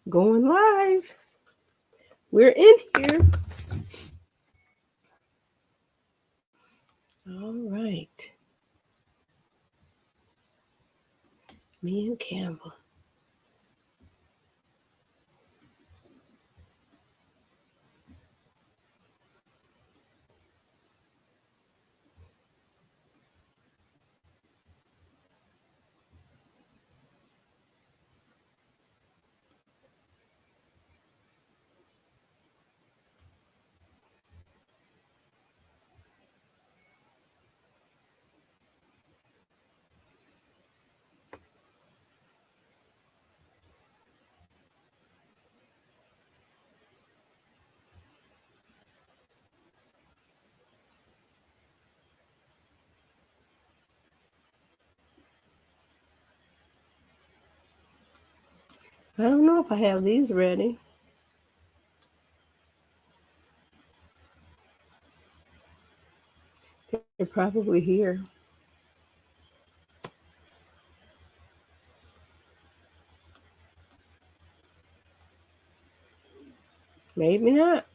Going live. We're in here. All right. Me and Campbell. I don't know if I have these ready. They're probably here. Maybe not.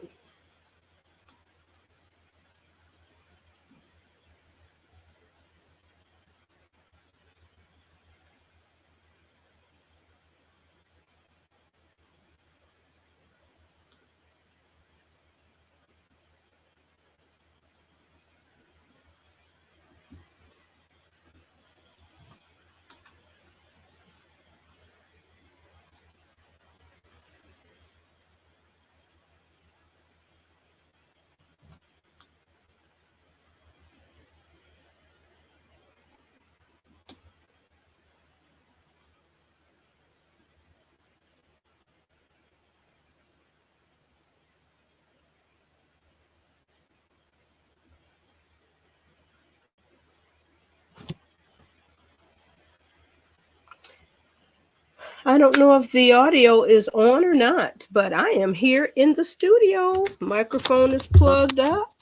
I don't know if the audio is on or not, but I am here in the studio. Microphone is plugged up.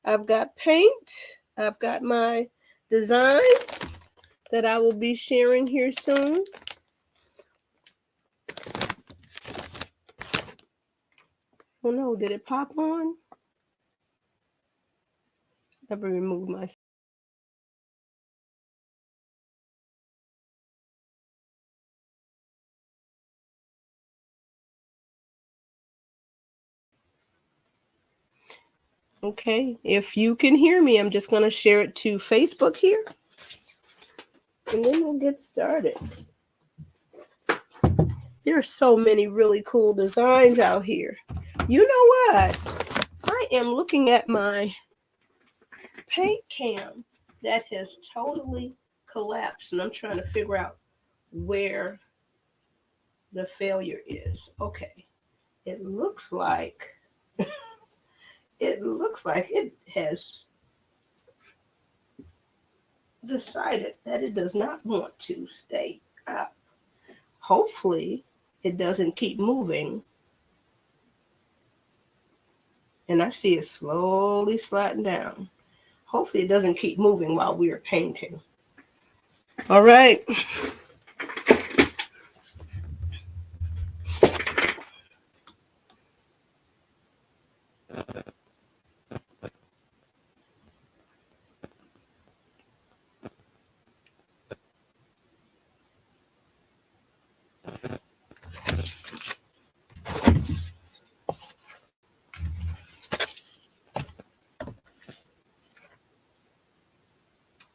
I've got paint. I've got my design that I will be sharing here soon. Oh no, did it pop on? I've removed my. Okay, if you can hear me, I'm just going to share it to Facebook here. And then we'll get started. There are so many really cool designs out here. You know what? I am looking at my paint cam that has totally collapsed, and I'm trying to figure out where the failure is. Okay, it looks like it has decided that it does not want to stay up. Hopefully it doesn't keep moving, and I see it slowly sliding down. Hopefully it doesn't keep moving while we are painting. All right.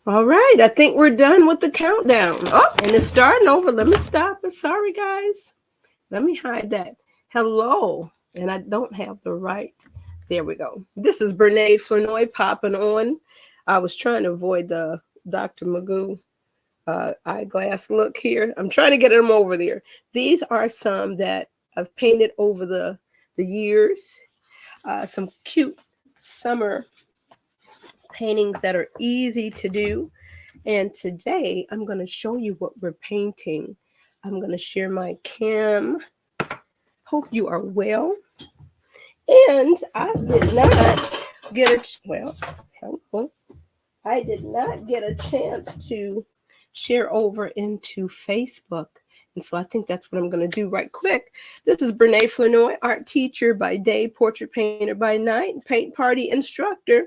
All right, I think we're done with the countdown. Oh, and it's starting over. Let me stop it. Sorry, guys. Let me hide that. Hello. And I don't have the right. There we go. This is Bernae Flournoy popping on. I was trying to avoid the Dr. Magoo eyeglass look here. I'm trying to get them over there. These are some that I've painted over the years. Some cute summer paintings that are easy to do. And today I'm going to show you what we're painting. I'm going to share my cam. Hope you are well. And I did not get a hello. I did not get a chance to share over into Facebook. And so I think that's what I'm going to do right quick. This is Brene Flanoy, art teacher by day, portrait painter by night, paint party instructor.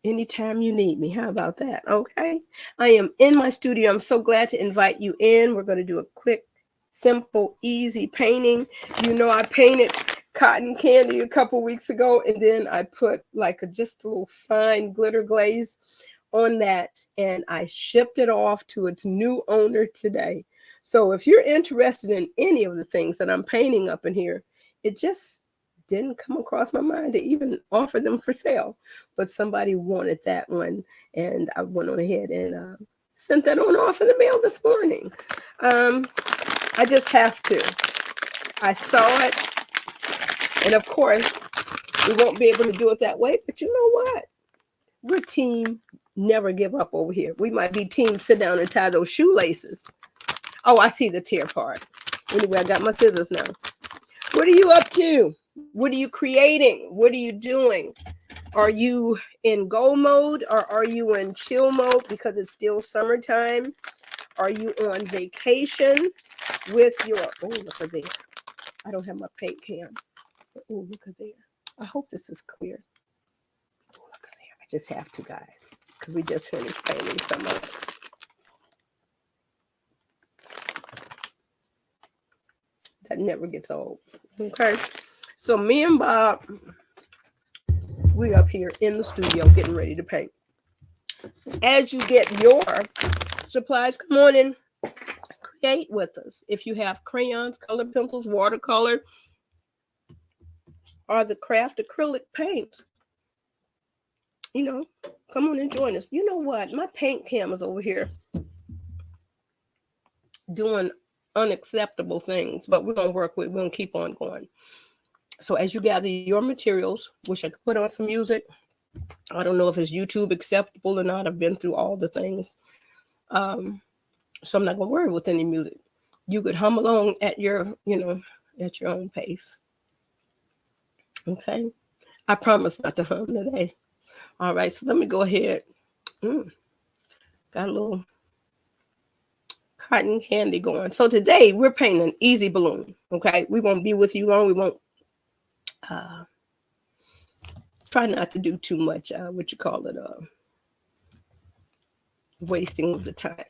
Anytime you need me. How about that? Okay. I am in my studio. I'm so glad to invite you in. We're going to do a quick, simple, easy painting. You know, I painted cotton candy a couple weeks ago, and then I put like just a little fine glitter glaze on that, and I shipped it off to its new owner today. So if you're interested in any of the things that I'm painting up in here, it just didn't come across my mind to even offer them for sale, but somebody wanted that one, and I went on ahead and sent that on off in the mail this morning. I just have to. I saw it, and of course, we won't be able to do it that way, but you know what? We're team never give up over here. We might be team sit down and tie those shoelaces. Oh, I see the tear part. Anyway, I got my scissors now. What are you up to? What are you creating? What are you doing? Are you in go mode or are you in chill mode because it's still summertime? Are you on vacation with your, oh, look at there. I don't have my paint cam. Oh, look at there. I hope this is clear. Oh, look at there. I just have to, guys, because we just finished painting some of it. That never gets old. Okay. So me and Bob, we up here in the studio getting ready to paint. As you get your supplies, come on in, create with us. If you have crayons, color pencils, watercolor, or the craft acrylic paints, you know, come on and join us. You know what? My paint cam is over here doing unacceptable things, but we're going to work with, we're going to keep on going. So as you gather your materials, wish I could put on some music. I don't know if it's YouTube acceptable or not. I've been through all the things. So I'm not going to worry with any music. You could hum along at your, at your own pace. Okay. I promise not to hum today. All right. So let me go ahead. Got a little cotton candy going. So today we're painting an easy balloon. Okay. We won't be with you long. We won't try not to do too much, wasting of the time.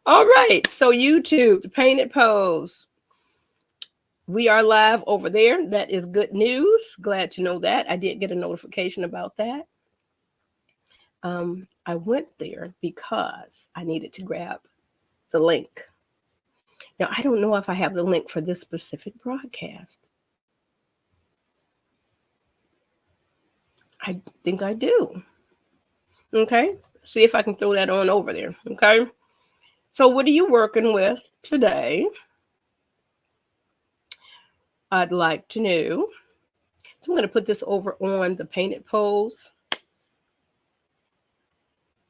All right. So YouTube, the Painted Pose. We are live over there. That is good news. Glad to know that. I did get a notification about that. I went there because I needed to grab the link. Now, I don't know if I have the link for this specific broadcast. I think I do. Okay. See if I can throw that on over there. Okay. So what are you working with today? I'd like to know. So I'm going to put this over on the Painted Pose.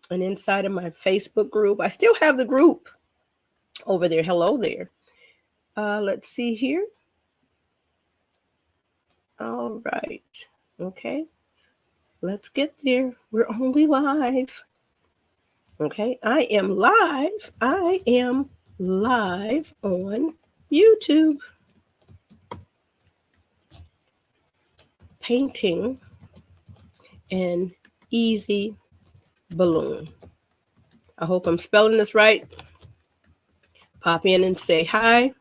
And inside of my Facebook group, I still have the group over there. Hello there. Let's see here. All right. Okay. Let's get there. We're only live. Okay. I am live. I am live on YouTube. Painting an easy balloon. I hope I'm spelling this right. Pop in and say hi.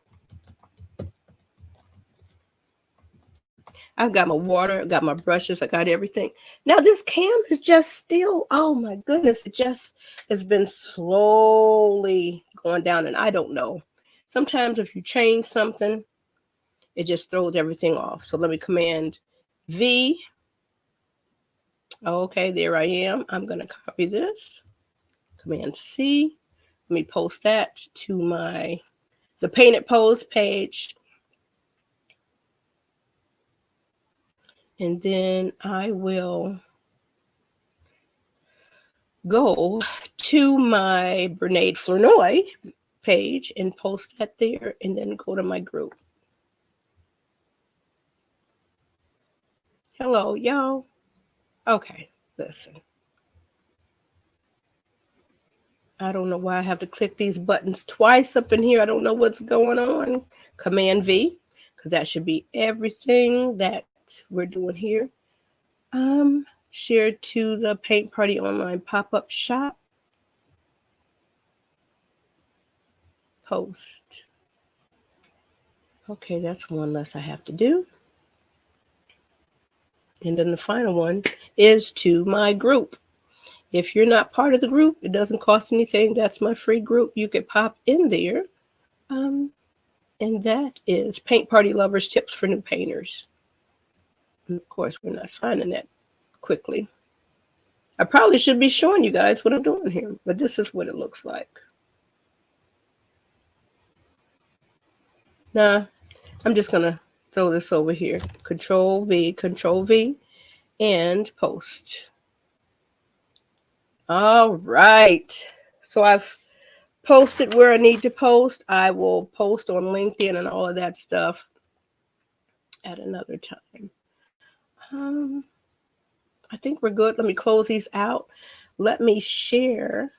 I've got my water, I've got my brushes, I got everything. Now this cam is just still, oh my goodness, it just has been slowly going down, and I don't know. Sometimes if you change something, it just throws everything off. So let me Command V. Okay, there I am. I'm going to copy this. Command C. Let me post that to the Painted Pose page. And then I will go to my Brene Flanoy page and post that there, and then go to my group. Hello, y'all. Okay, listen. I don't know why I have to click these buttons twice up in here. I don't know what's going on. Command V, because that should be everything that we're doing here. Share to the Paint Party Online pop-up shop. Post. Okay, that's one less I have to do. And then the final one is to my group. If you're not part of the group, it doesn't cost anything. That's my free group. You could pop in there. And that is Paint Party Lovers Tips for New Painters. And of course, we're not finding that quickly. I probably should be showing you guys what I'm doing here, but this is what it looks like. Nah, I'm just going to throw this over here. Control V, and post. All right. So I've posted where I need to post. I will post on LinkedIn and all of that stuff at another time. I think we're good. Let me close these out. Let me share.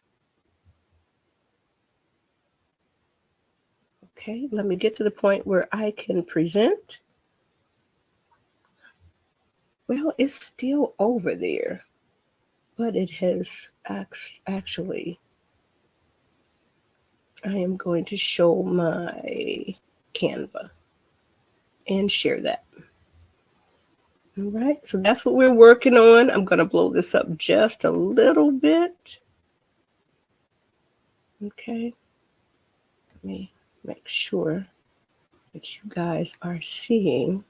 Okay, let me get to the point where I can present. Well, it's still over there, but it has actually, I am going to show my Canva and share that. All right, so that's what we're working on. I'm going to blow this up just a little bit. Okay, let me make sure that you guys are seeing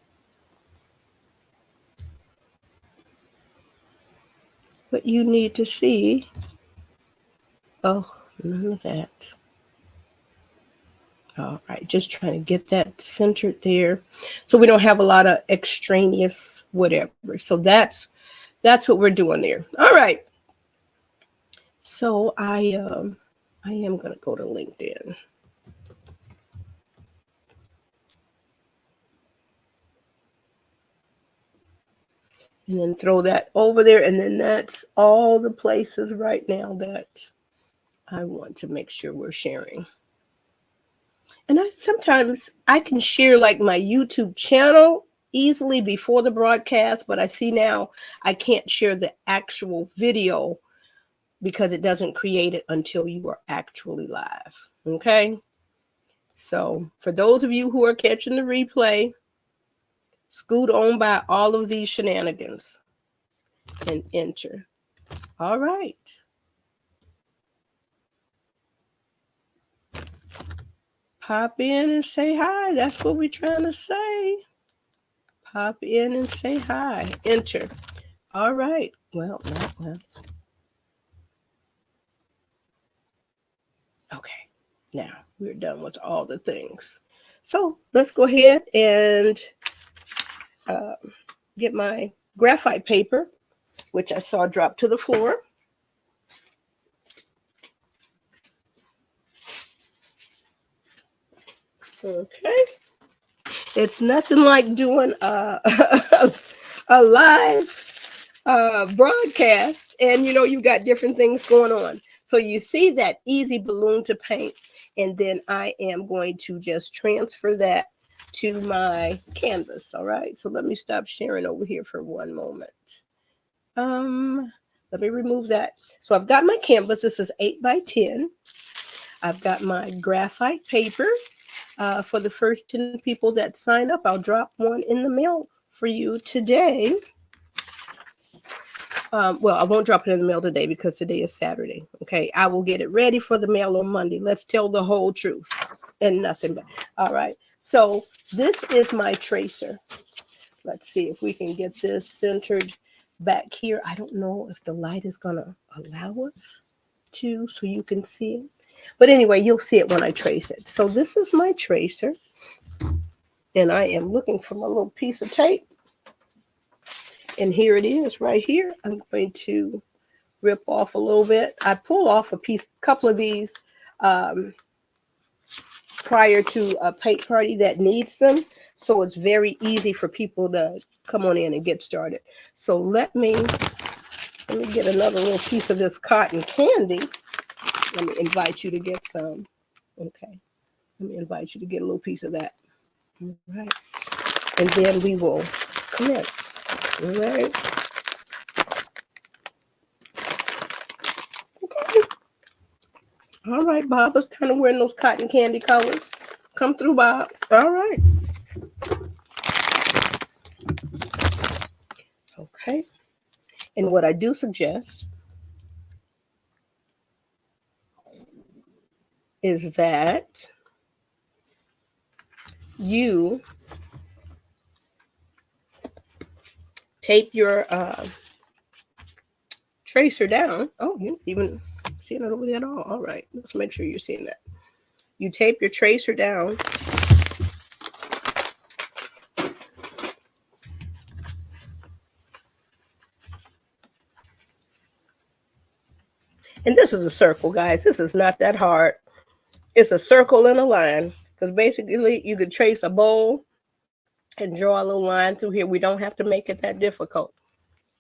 what you need to see. Oh, none of that. All right, just trying to get that centered there so we don't have a lot of extraneous whatever. So that's what we're doing there. All right. So I am going to go to LinkedIn. And then throw that over there. And then that's all the places right now that I want to make sure we're sharing. And sometimes I can share like my YouTube channel easily before the broadcast, but I see now I can't share the actual video because it doesn't create it until you are actually live. Okay. So for those of you who are catching the replay, scoot on by all of these shenanigans and enter. All right. Pop in and say hi. That's what we're trying to say. Pop in and say hi. Enter. All right. Well. Okay. Now we're done with all the things. So let's go ahead and get my graphite paper, which I saw drop to the floor. Okay. It's nothing like doing a live broadcast, and you know you've got different things going on. So you see that easy balloon to paint, and then I am going to just transfer that to my canvas. All right. So let me stop sharing over here for one moment. Let me remove that. So I've got my canvas. This is 8 by 10. I've got my graphite paper. For the first 10 people that sign up, I'll drop one in the mail for you today. Well, I won't drop it in the mail today because today is Saturday. Okay, I will get it ready for the mail on Monday. Let's tell the whole truth and nothing but. All right, so this is my tracer. Let's see if we can get this centered back here. I don't know if the light is going to allow us to, so you can see it. But anyway, you'll see it when I trace it. So this is my tracer. And I am looking for my little piece of tape. And here it is right here. I'm going to rip off a little bit. I pull off a couple of these prior to a paint party that needs them. So it's very easy for people to come on in and get started. So let me get another little piece of this cotton candy. Let me invite you to get some. Okay. Let me invite you to get a little piece of that. All right. And then we will commence. All right. Okay. All right, Bob was kind of wearing those cotton candy colors. Come through, Bob. All right. Okay. And what I do suggest is that you tape your tracer down. Oh, you're even seeing it over there at all. All right. Let's make sure you're seeing that. You tape your tracer down. And this is a circle, guys. This is not that hard. It's a circle and a line. Because basically, you could trace a bowl and draw a little line through here. We don't have to make it that difficult.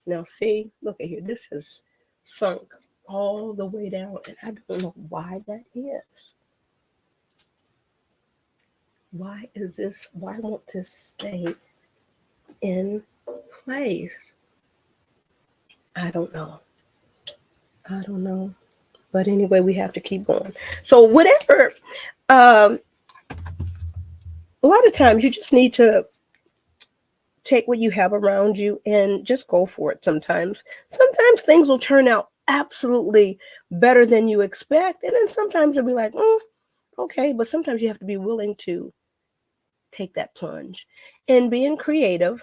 Now, see, look at here. This is sunk all the way down. And I don't know why that is. Why is this? Why won't this stay in place? I don't know. I don't know. But anyway, we have to keep going. So whatever, a lot of times you just need to take what you have around you and just go for it sometimes. Sometimes things will turn out absolutely better than you expect. And then sometimes you'll be like, okay. But sometimes you have to be willing to take that plunge. And being creative,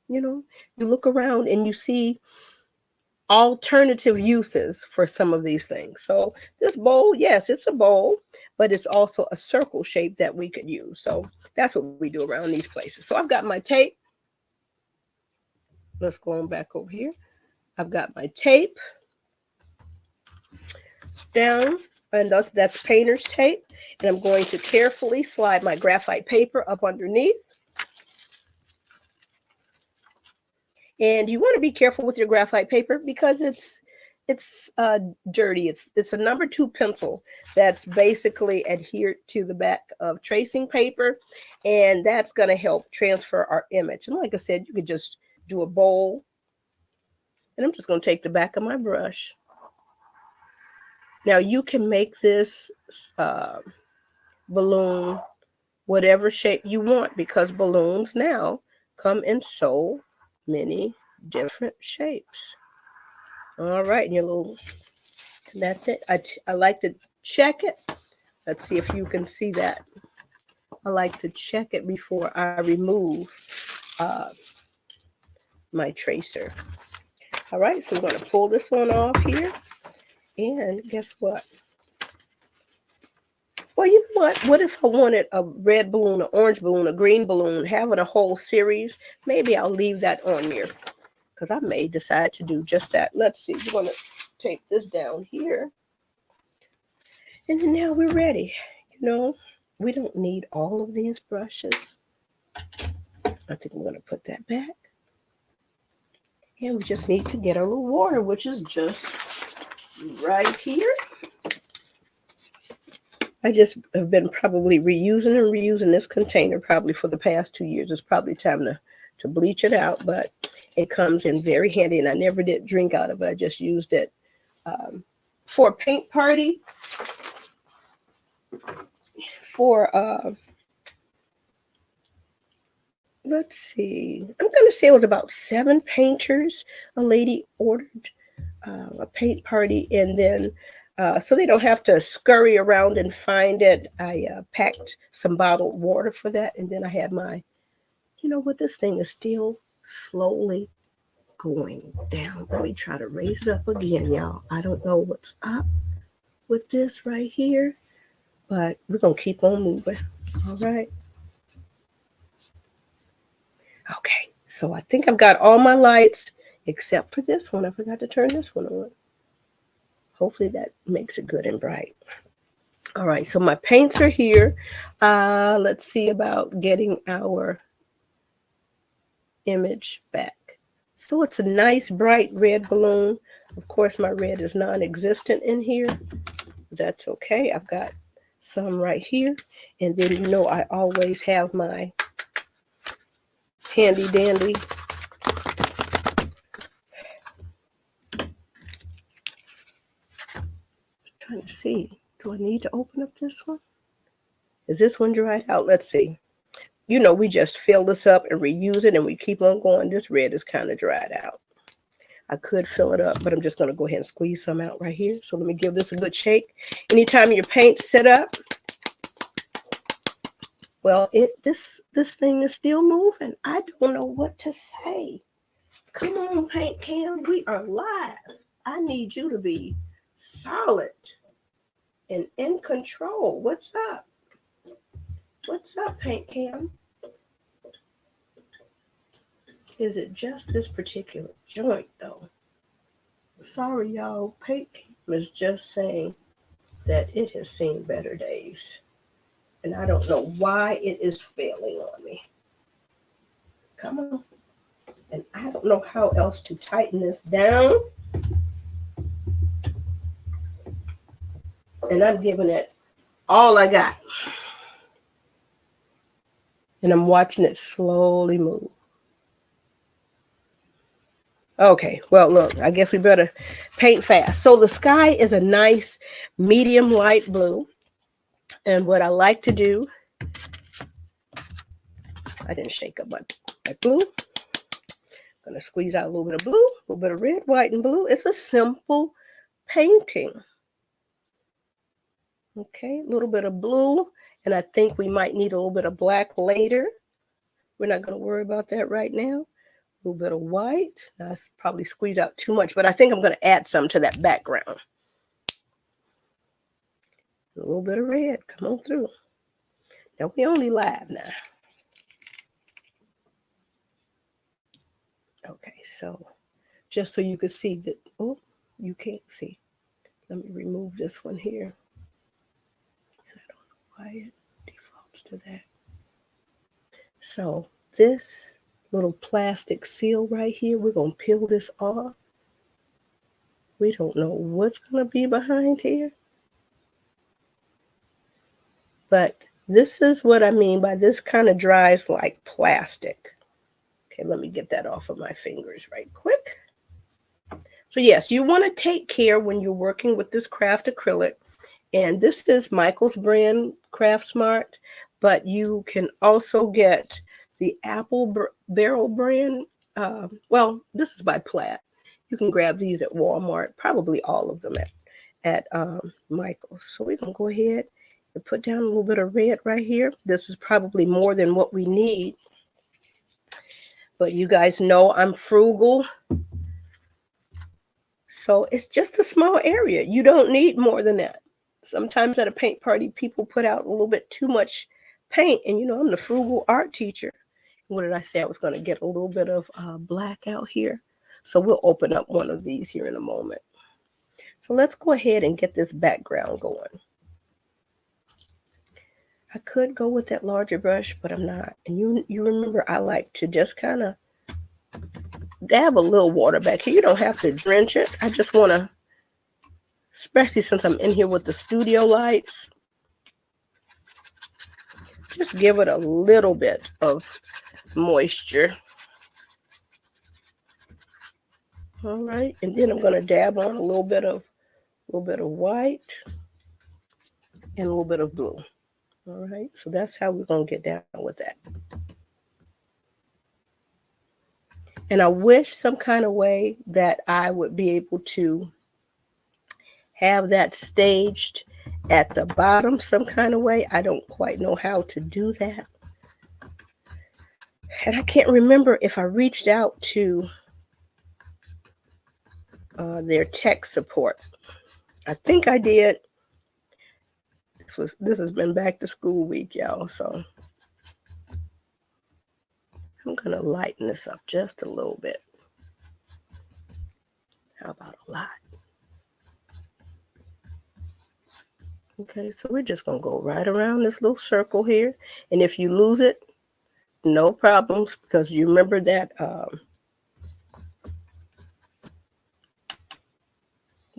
you look around and you see alternative uses for some of these things. So this bowl, yes, it's a bowl, but it's also a circle shape that we could use. So that's what we do around these places. So I've got my tape. Let's go on back over here. I've got my tape down, and that's painter's tape. And I'm going to carefully slide my graphite paper up underneath. And you want to be careful with your graphite paper because it's dirty. It's a number 2 pencil that's basically adhered to the back of tracing paper, and that's going to help transfer our image. And like I said, you could just do a bowl, and I'm just going to take the back of my brush. Now you can make this balloon whatever shape you want because balloons now come in so many different shapes. All right, and your little, and that's it. I like to check it. Let's see if you can see that. I like to check it before I remove my tracer. All right, so we're going to pull this one off here. And guess what? Well, you know what? What if I wanted a red balloon, an orange balloon, a green balloon, having a whole series? Maybe I'll leave that on there because I may decide to do just that. Let's see. We're going to take this down here. And then now we're ready. We don't need all of these brushes. I think I'm going to put that back. And we just need to get a little water, which is just right here. I just have been probably reusing this container probably for the past 2 years. It's probably time to bleach it out, but it comes in very handy, and I never did drink out of it. I just used it for a paint party. Let's see, I'm going to say it was about 7 painters. A lady ordered a paint party, and then so they don't have to scurry around and find it, I packed some bottled water for that. And then I had my, this thing is still slowly going down. Let me try to raise it up again, y'all. I don't know what's up with this right here, but we're going to keep on moving. All right. Okay, so I think I've got all my lights except for this one. I forgot to turn this one on. Hopefully that makes it good and bright. All right, so my paints are here. Let's see about getting our image back. So it's a nice bright red balloon. Of course, my red is non-existent in here. That's okay. I've got some right here. And then, you know, I always have my handy dandy trying to see. Do I need to open up this one? Is this one dried out? Let's see. You know, we just fill this up and reuse it and we keep on going. This red is kind of dried out. I could fill it up, but I'm just going to go ahead and squeeze some out right here. So let me give this a good shake. Anytime your paint's set up, well, this thing is still moving. I don't know what to say. Come on, Paint Cam. We are live. I need you to be solid and in control. What's up? What's up, Paint Cam? Is it just this particular joint, though? Sorry, y'all. Paint Cam is just saying that it has seen better days. And I don't know why it is failing on me. Come on. And I don't know how else to tighten this down. And I'm giving it all I got. And I'm watching it slowly move. Okay, well, look, I guess we better paint fast. So the sky is a nice medium light blue. And what I like to do, I didn't shake up my blue. I'm going to squeeze out a little bit of blue, a little bit of red, white, and blue. It's a simple painting. Okay, a little bit of blue. And I think we might need a little bit of black later. We're not going to worry about that right now. A little bit of white. Now, I probably squeeze out too much, but I think I'm going to add some to that background. A little bit of red. Come on through. Now, we only live now. Okay, so just so you can see that, oh, you can't see. Let me remove this one here. And I don't know why it defaults to that. So this little plastic seal right here, we're going to peel this off. We don't know what's going to be behind here. But this is what I mean by this kind of dries like plastic. Okay, let me get that off of my fingers right quick. So yes, you want to take care when you're working with this craft acrylic. And this is Michael's brand, Craft Smart. But you can also get the Apple Barrel brand. Well, this is by Plaid. You can grab these at Walmart, probably all of them at Michael's. So we're going to go ahead and put down a little bit of red right here. This is probably more than what we need. But you guys know I'm frugal. So it's just a small area. You don't need more than that. Sometimes at a paint party, people put out a little bit too much paint. And, you know, I'm the frugal art teacher. What did I say? I was going to get a little bit of black out here. So we'll open up one of these here in a moment. So let's go ahead and get this background going. I could go with that larger brush, but I'm not. And you remember I like to just kind of dab a little water back here. You don't have to drench it. I just want to, especially since I'm in here with the studio lights, just give it a little bit of moisture. All right, and then I'm going to dab on a little bit of white and a little bit of blue. All right, so that's how we're going to get down with that. And I wish some kind of way that I would be able to have that staged at the bottom some kind of way. I don't quite know how to do that. And I can't remember if I reached out to their tech support. I think I did. This has been back to school week, y'all. So I'm going to lighten this up just a little bit. How about a lot? Okay, so we're just going to go right around this little circle here. And if you lose it, no problems, because you remember that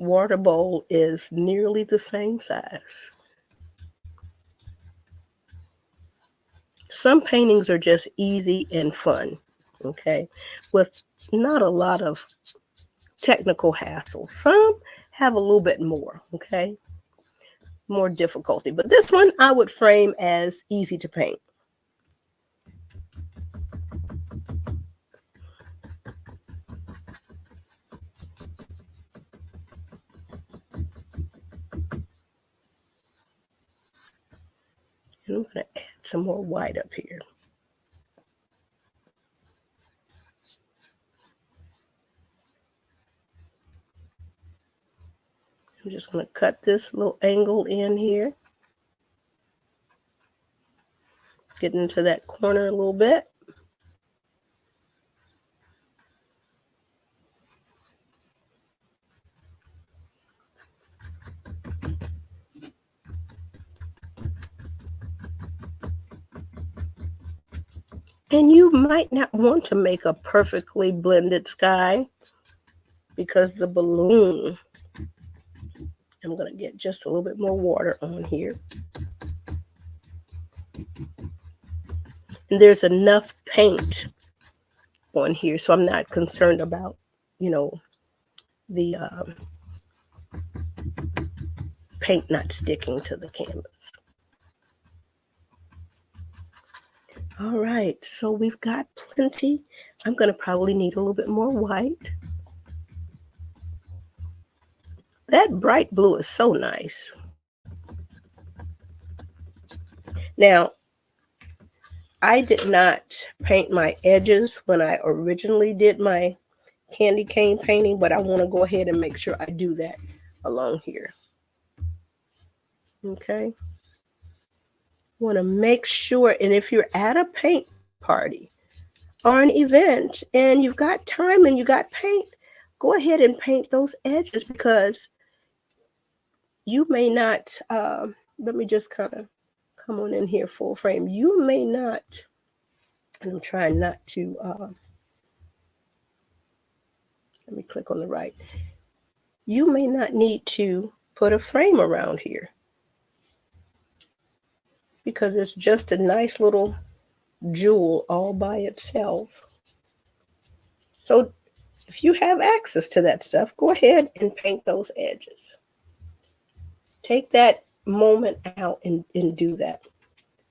water bowl is nearly the same size. Some paintings are just easy and fun, okay, with not a lot of technical hassle. Some have a little bit more, okay, more difficulty. But this one I would frame as easy to paint. And I'm going to add some more white up here. I'm just going to cut this little angle in here. Get into that corner a little bit. And you might not want to make a perfectly blended sky because the balloon, I'm going to get just a little bit more water on here. And there's enough paint on here, so I'm not concerned about, you know, the paint not sticking to the canvas. All right, so we've got plenty. I'm going to probably need a little bit more white. That bright blue is so nice. Now, I did not paint my edges when I originally did my candy cane painting, but I want to go ahead and make sure I do that along here. Okay. Want to make sure, and if you're at a paint party or an event and you've got time and you got paint, go ahead and paint those edges, because you may not, let me just kind of come on in here full frame. You may not, and I'm trying not to, let me click on the right. You may not need to put a frame around here, because it's just a nice little jewel all by itself. So if you have access to that stuff, go ahead and paint those edges. Take that moment out and do that.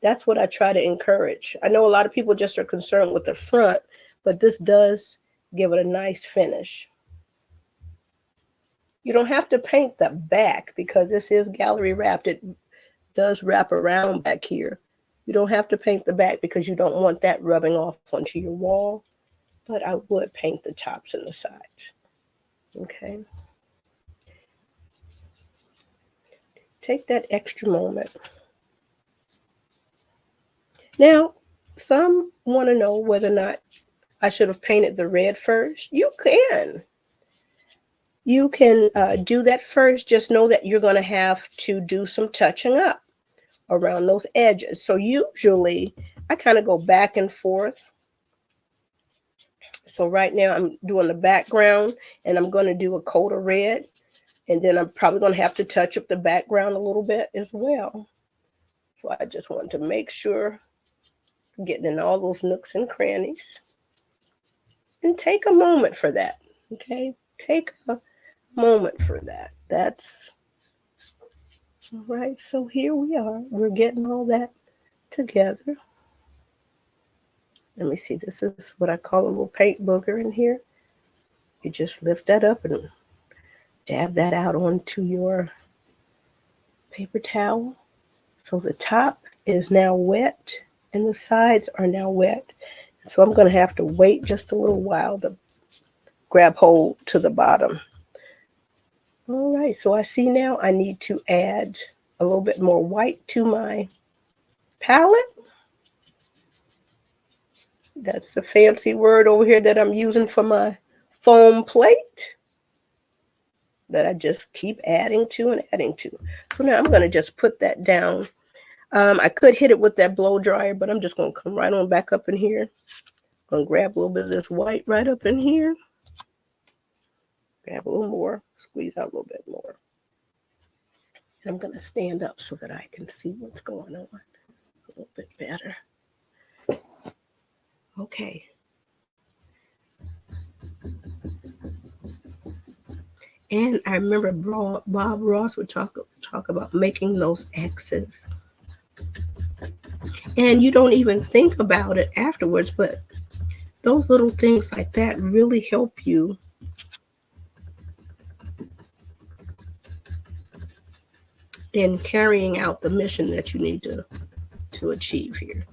That's what I try to encourage. I know a lot of people just are concerned with the front, but this does give it a nice finish. You don't have to paint the back because this is gallery wrapped. It does wrap around back here. You don't have to paint the back because you don't want that rubbing off onto your wall, but I would paint the tops and the sides. Okay. Take that extra moment. Now, some want to know whether or not I should have painted the red first. You can. You can do that first. Just know that you're going to have to do some touching up around those edges. So usually I kind of go back and forth. So right now I'm doing the background, and I'm going to do a coat of red, and then I'm probably going to have to touch up the background a little bit as well. So I just want to make sure I'm getting in all those nooks and crannies, and take a moment for that. Okay, take a moment for that. That's all right. So here we are. We're getting all that together. Let me see. This is what I call a little paint booger in here. You just lift that up and dab that out onto your paper towel. So the top is now wet and the sides are now wet. So I'm going to have to wait just a little while to grab hold to the bottom. All right, so I see now I need to add a little bit more white to my palette. That's the fancy word over here that I'm using for my foam plate that I just keep adding to and adding to. So now I'm going to just put that down. I could hit it with that blow dryer, but I'm just going to come right on back up in here. I'm going to grab a little bit of this white right up in here. Grab a little more, squeeze out a little bit more. And I'm going to stand up so that I can see what's going on a little bit better. Okay. And I remember Bob Ross would talk about making those X's. And you don't even think about it afterwards, but those little things like that really help you in carrying out the mission that you need to achieve here.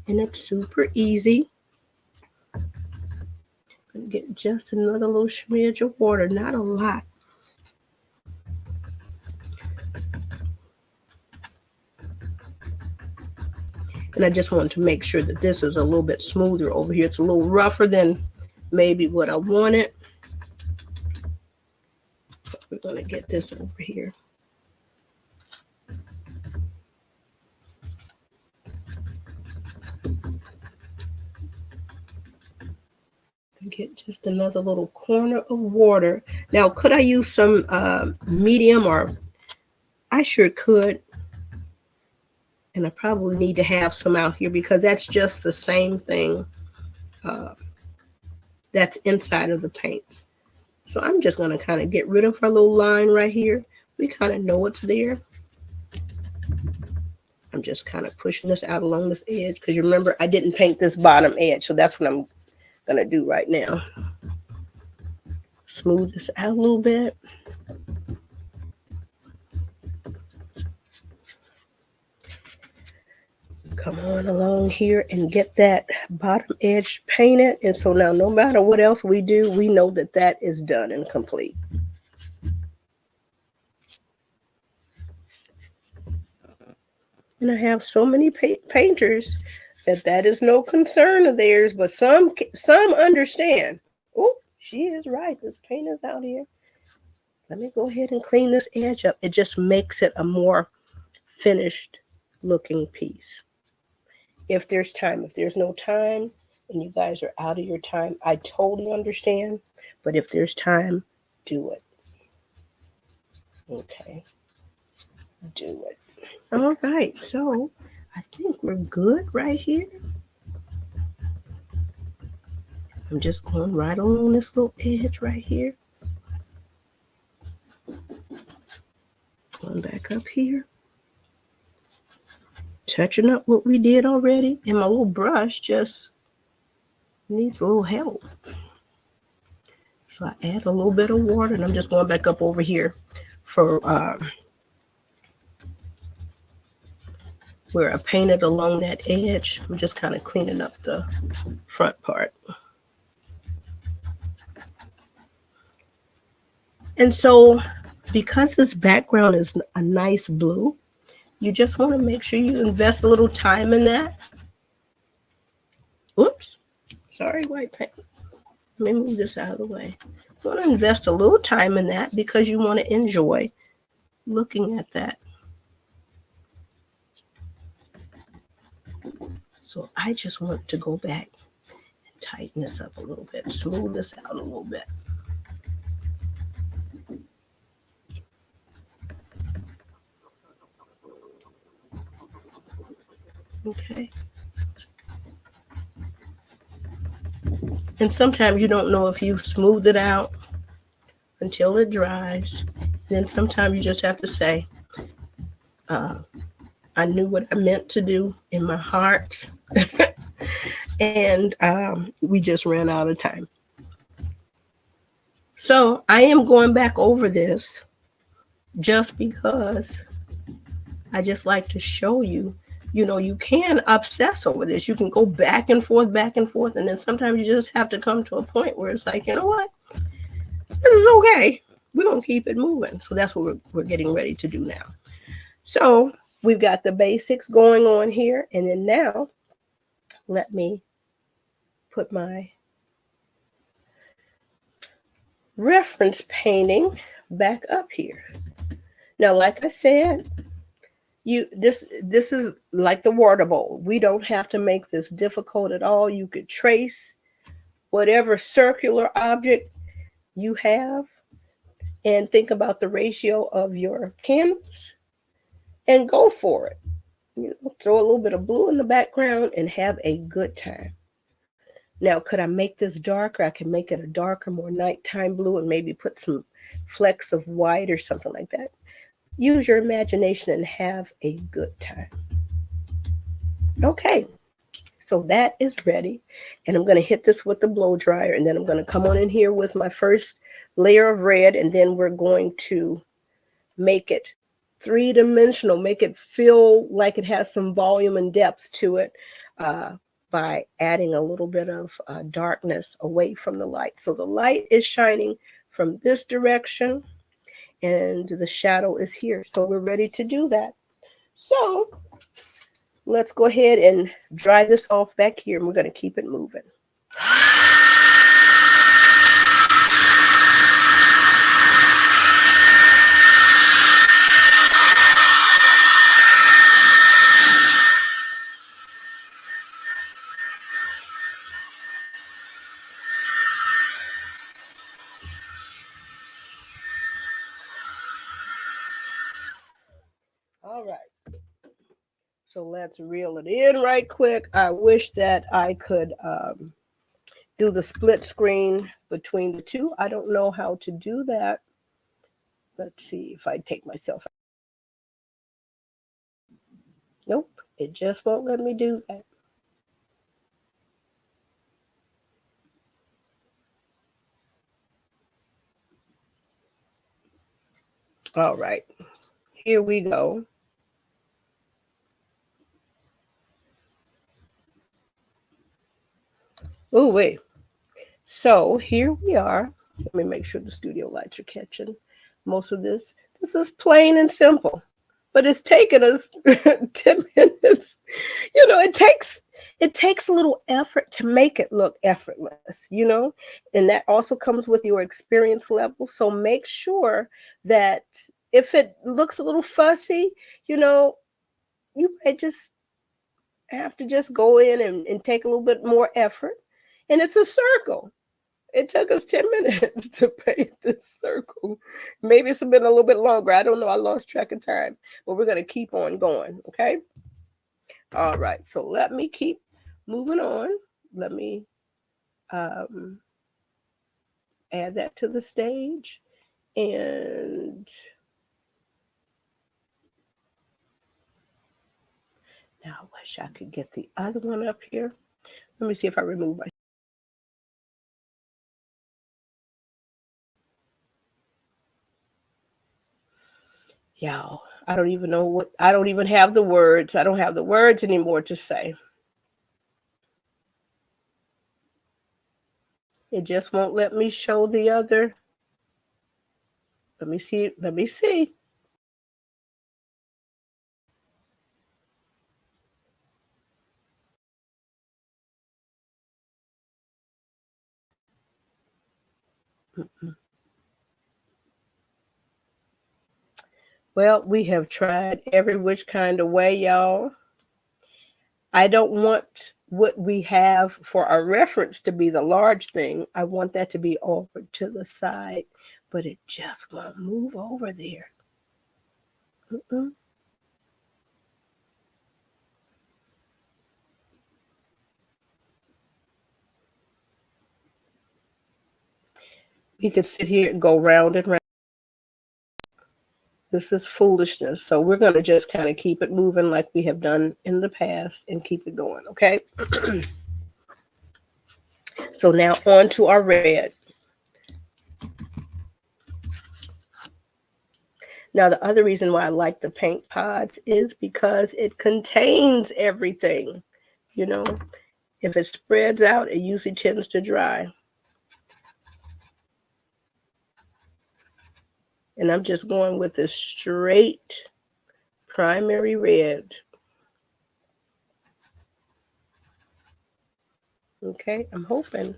And it's super easy. I'm going to get just another little smidge of water, not a lot. And I just wanted to make sure that this is a little bit smoother over here. It's a little rougher than maybe what I wanted. But we're going to get this over here. Get just another little corner of water. Now, could I use some medium? Or I sure could. And I probably need to have some out here because that's just the same thing that's inside of the paints. So I'm just going to kind of get rid of our little line right here. We kind of know it's there. I'm just kind of pushing this out along this edge because you remember I didn't paint this bottom edge. So that's what I'm going to do right now. Smooth this out a little bit. Come on along here and get that bottom edge painted. And so now no matter what else we do, we know that that is done and complete. And I have so many painters that is no concern of theirs, but some understand. Oh, she is right. This paint is out here. Let me go ahead and clean this edge up. It just makes it a more finished looking piece. If there's time, if there's no time and you guys are out of your time, I totally understand. But if there's time, do it. Okay. Do it. All right. So I think we're good right here. I'm just going right along this little edge right here. Going back up here. Touching up what we did already. And my little brush just needs a little help. So I add a little bit of water and I'm just going back up over here for where I painted along that edge. I'm just kind of cleaning up the front part. And so because this background is a nice blue, you just want to make sure you invest a little time in that. Oops. Sorry, white paint. Let me move this out of the way. You want to invest a little time in that because you want to enjoy looking at that. So I just want to go back and tighten this up a little bit, smooth this out a little bit. Okay. And sometimes you don't know if you smooth it out until it dries. Then sometimes you just have to say, I knew what I meant to do in my heart. And we just ran out of time. So I am going back over this just because I just like to show you, you can obsess over this. You can go back and forth. And then sometimes you just have to come to a point where it's like, you know what? This is okay. We're going to keep it moving. So that's what we're getting ready to do now. So we've got the basics going on here. And then now let me put my reference painting back up here. Now, like I said, this is like the water bowl. We don't have to make this difficult at all. You could trace whatever circular object you have and think about the ratio of your canvas and go for it. Throw a little bit of blue in the background and have a good time. Now, could I make this darker? I can make it a darker, more nighttime blue and maybe put some flecks of white or something like that. Use your imagination and have a good time. Okay, so that is ready. And I'm going to hit this with the blow dryer, and then I'm going to come on in here with my first layer of red, and then we're going to make it three-dimensional, make it feel like it has some volume and depth to it by adding a little bit of darkness away from the light. So the light is shining from this direction and the shadow is here. So we're ready to do that. So let's go ahead and dry this off back here, and we're going to keep it moving. All right. So let's reel it in right quick. I wish that I could do the split screen between the two. I don't know how to do that. Let's see if I take myself out. Nope, it just won't let me do that. All right, here we go. Oh, wait. So here we are. Let me make sure the studio lights are catching most of this. This is plain and simple, but it's taken us 10 minutes. It takes a little effort to make it look effortless, and that also comes with your experience level. So make sure that if it looks a little fussy, you might just have to just go in and take a little bit more effort. And it's a circle. It took us 10 minutes to paint this circle. Maybe it's been a little bit longer. I don't know. I lost track of time. But we're going to keep on going, okay? All right. So let me keep moving on. Let me add that to the stage. And now I wish I could get the other one up here. Let me see if I remove my. Y'all, I don't even know what, I don't even have the words. I don't have the words anymore to say. It just won't let me show the other. Let me see. Let me see. Well, we have tried every which kind of way, y'all. I don't want what we have for our reference to be the large thing. I want that to be over to the side, but it just won't move over there. We could sit here and go round and round. This is foolishness. So we're going to just kind of keep it moving like we have done in the past and keep it going, okay? So now on to our red. Now, the other reason why I like the paint pods is because it contains everything. If it spreads out, it usually tends to dry. And I'm just going with this straight primary red. Okay, I'm hoping.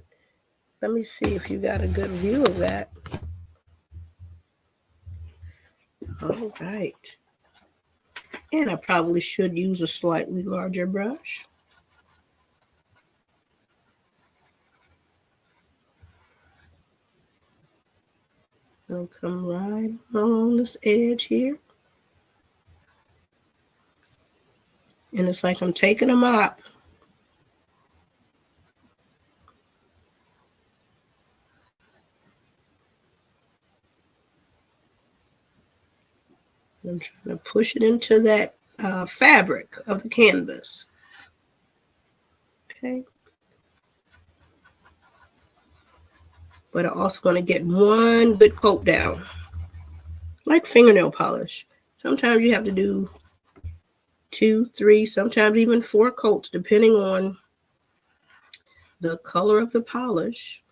Let me see if you got a good view of that. All right. And I probably should use a slightly larger brush. I'll come right along this edge here. And it's like I'm taking a mop. I'm trying to push it into that fabric of the canvas. Okay. But I also want to get one good coat down. Like fingernail polish. Sometimes you have to do 2, 3, sometimes even 4 coats, depending on the color of the polish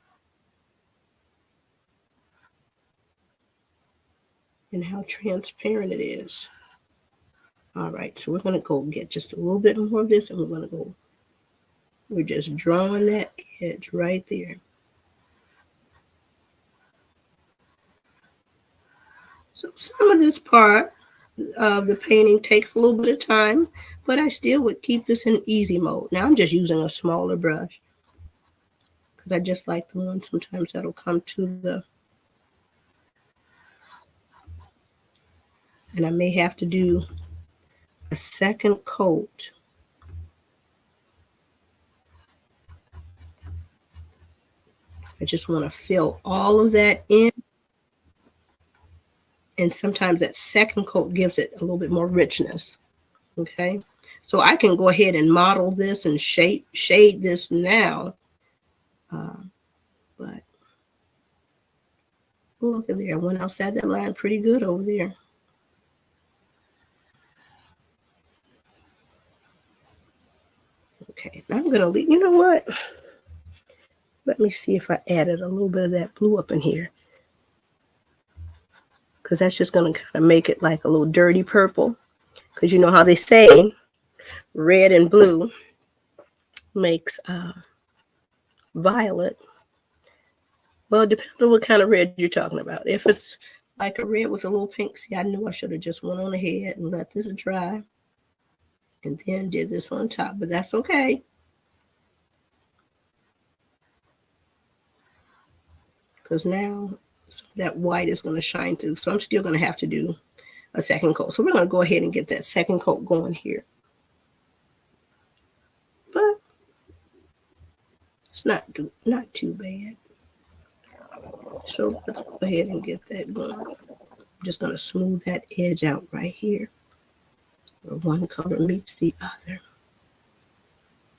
and how transparent it is. All right, so we're going to go get just a little bit more of this, and we're just drawing that edge right there. So some of this part of the painting takes a little bit of time, but I still would keep this in easy mode. Now I'm just using a smaller brush because I just like the one sometimes that'll come to the, and I may have to do a second coat. I just want to fill all of that in. And sometimes that second coat gives it a little bit more richness. Okay. So I can go ahead and model this and shade this now. But look at there. I went outside that line pretty good over there. Okay. Now I'm going to leave. You know what? Let me see if I added a little bit of that blue up in here. Because that's just going to kind of make it like a little dirty purple. Because you know how they say red and blue makes violet. Well, it depends on what kind of red you're talking about. If it's like a red with a little pink, see, I knew I should have just went on ahead and let this dry and then did this on top, but that's okay. Because now that white is going to shine through. So I'm still going to have to do a second coat. So we're going to go ahead and get that second coat going here. But it's not too bad. So let's go ahead and get that going. I'm just going to smooth that edge out right here where one color meets the other.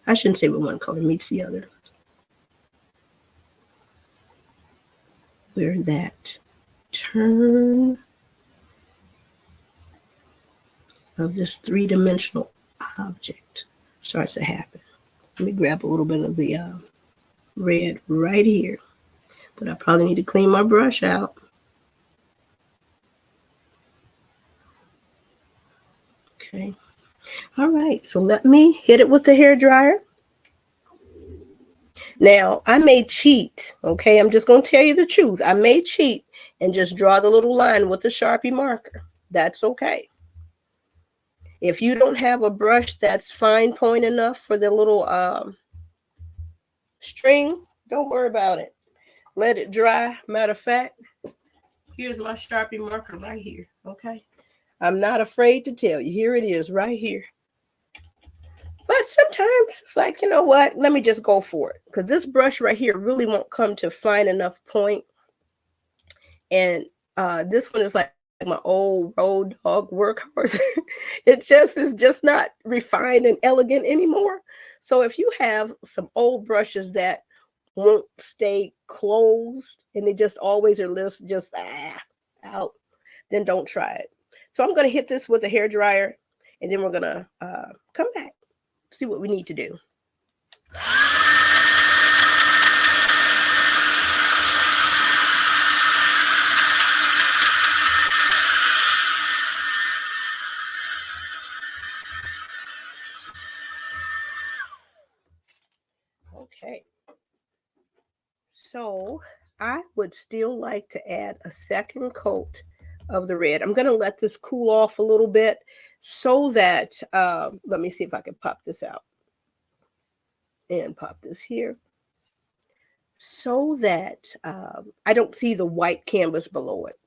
I shouldn't say where one color meets the other. Where that turn of this three-dimensional object starts to happen. Let me grab a little bit of the red right here. But I probably need to clean my brush out. Okay. All right. So let me hit it with the hairdryer. Now, I may cheat. Okay. I'm just going to tell you the truth. I may cheat and just draw the little line with a Sharpie marker. That's okay. If you don't have a brush that's fine point enough for the little string, don't worry about it. Let it dry. Matter of fact, here's my Sharpie marker right here. Okay. I'm not afraid to tell you. Here it is right here. But sometimes it's like, you know what? Let me just go for it. Because this brush right here really won't come to fine enough point. And this one is like my old road dog workhorse. It just is just not refined and elegant anymore. So if you have some old brushes that won't stay closed and they just always are just out, then don't try it. So I'm going to hit this with a hairdryer and then we're going to come back, see what we need to do. Okay. So I would still like to add a second coat of the red. I'm going to let this cool off a little bit so that, let me see if I can pop this out and pop this here. so that I don't see the white canvas below it.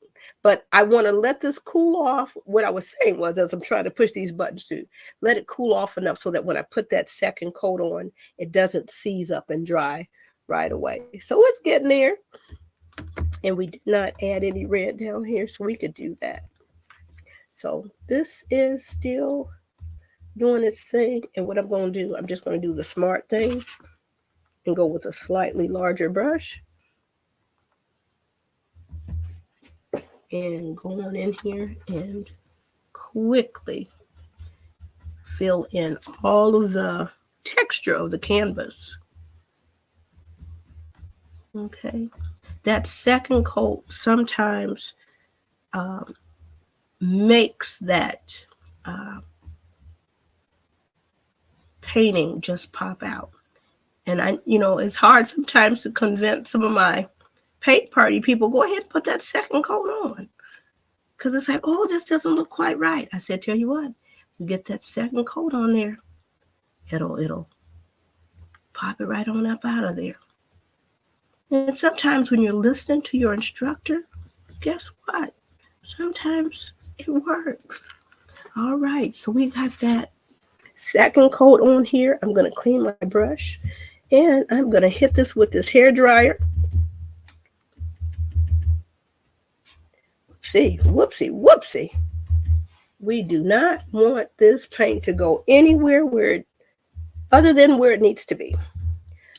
But I want to let this cool off. What I was saying was, as I'm trying to push these buttons to let it cool off enough so that when I put that second coat on, it doesn't seize up and dry right away. So it's getting there. And we did not add any red down here, so we could do that. So this is still doing its thing. And what I'm going to do, I'm just going to do the smart thing and go with a slightly larger brush. And go on in here and quickly fill in all of the texture of the canvas. Okay. That second coat sometimes makes that painting just pop out. And it's hard sometimes to convince some of my paint party people, go ahead and put that second coat on. Because it's like, oh, this doesn't look quite right. I said, tell you what, you get that second coat on there, it'll pop it right on up out of there. And sometimes when you're listening to your instructor, guess what? Sometimes it works. All right, so we got that second coat on here. I'm going to clean my brush, and I'm going to hit this with this hair dryer. Whoopsie. We do not want this paint to go anywhere other than where it needs to be.